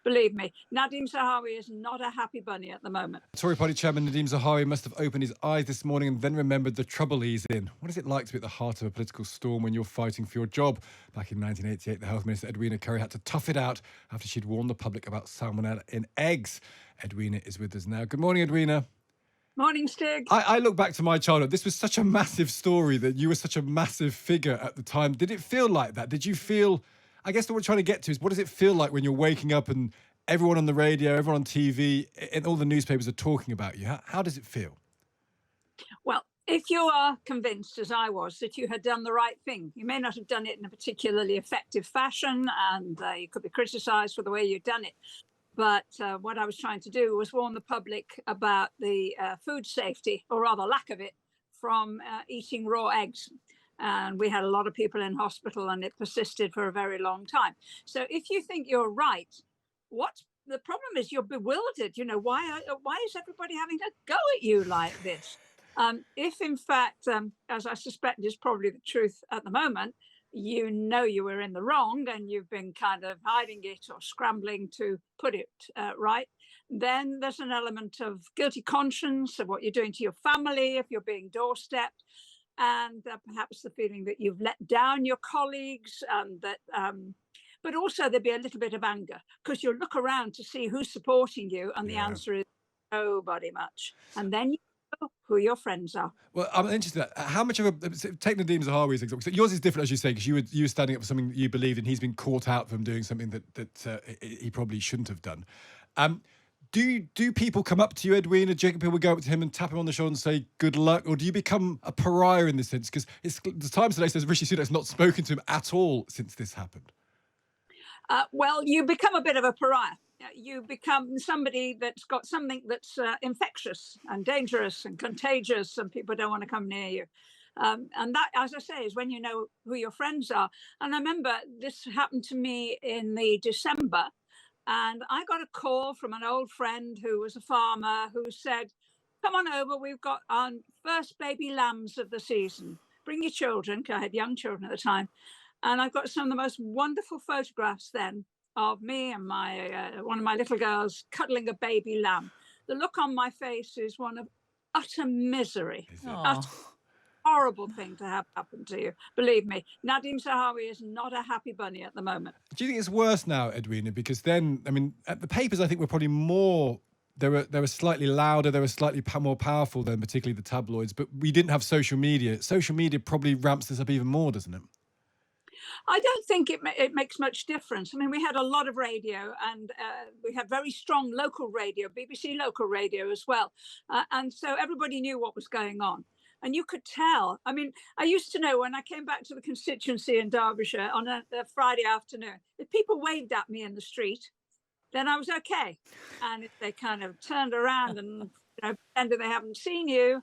Believe me, Nadhim Zahawi is not a happy bunny at the moment. Tory party chairman Nadhim Zahawi must have opened his eyes this morning and then remembered the trouble he's in. What is it like to be at the heart of a political storm when you're fighting for your job? Back in 1988, the Health Minister Edwina Currie had to tough it out after she'd warned the public about salmonella in eggs. Edwina is with us now. Good morning, Edwina. Morning, Stig. I look back to my childhood. This was such a massive story that you were such a massive figure at the time. Did it feel like that? Did you feel... I guess what we're trying to get to is, what does it feel like when you're waking up and everyone on the radio, everyone on TV, and all the newspapers are talking about you? How does it feel? Well, if you are convinced, as I was, that you had done the right thing, you may not have done it in a particularly effective fashion, and you could be criticised for the way you'd done it. But what I was trying to do was warn the public about the food safety, or rather lack of it, from eating raw eggs. And we had a lot of people in hospital, and it persisted for a very long time. So if you think you're right, what the problem is, you're bewildered. You know, why is everybody having a go at you like this? If in fact, as I suspect is probably the truth at the moment, you know you were in the wrong and you've been kind of hiding it or scrambling to put it right, then there's an element of guilty conscience of what you're doing to your family if you're being doorstepped. And perhaps the feeling that you've let down your colleagues, and that, but also there'd be a little bit of anger because you'll look around to see who's supporting you, and the answer is nobody much. And then you know who your friends are. Well, I'm interested. How much of a take Nadhim Zahawi's example? Yours is different, as you say, because you were standing up for something that you believed in. He's been caught out from doing something that he probably shouldn't have done. Do people come up to you, Edwina? Do you think people go up to him and tap him on the shoulder and say good luck? Or do you become a pariah in this sense? Because the Times today says Rishi Sunak's not spoken to him at all since this happened. Well, you become a bit of a pariah. You become somebody that's got something that's infectious and dangerous and contagious, and people don't want to come near you. And that, as I say, is when you know who your friends are. And I remember this happened to me in the December. And I got a call from an old friend who was a farmer who said, come on over, we've got our first baby lambs of the season. Bring your children, because I had young children at the time. And I've got some of the most wonderful photographs then of me and my one of my little girls cuddling a baby lamb. The look on my face is one of utter misery. Horrible thing to have happen to you. Believe me, Nadhim Zahawi is not a happy bunny at the moment. Do you think it's worse now, Edwina? Because then, I mean, at the papers, I think were probably more. They were slightly louder. They were slightly more powerful than particularly the tabloids. But we didn't have social media. Social media probably ramps this up even more, doesn't it? I don't think it makes much difference. I mean, we had a lot of radio, and we had very strong local radio, BBC local radio as well. And so everybody knew what was going on. And you could tell. I mean, I used to know when I came back to the constituency in Derbyshire on a Friday afternoon, if people waved at me in the street, then I was okay. And if they kind of turned around and pretended they haven't seen you,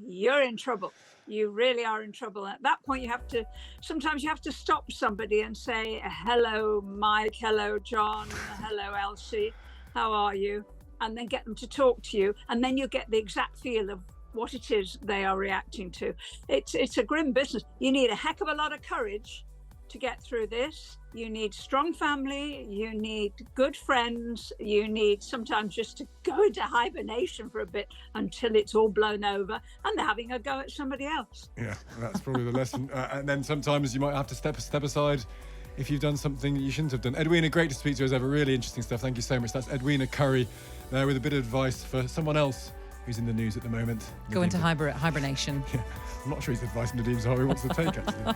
you're in trouble. You really are in trouble. At that point, sometimes you have to stop somebody and say, hello, Mike, hello, John, hello, Elsie, how are you? And then get them to talk to you. And then you get the exact feel of what it is they are reacting to. It's a grim business. You need a heck of a lot of courage to get through this. You need strong family, you need good friends, you need sometimes just to go into hibernation for a bit until it's all blown over and they're having a go at somebody else. Yeah, that's probably the lesson. And then sometimes you might have to step aside if you've done something that you shouldn't have done. Edwina, great to speak to you as ever. Really interesting stuff. Thank you so much. That's Edwina Currie there with a bit of advice for someone else who's in the news at the moment. Go into hibernation. Yeah, I'm not sure he's advising Nadhim Zahawi wants to take, actually.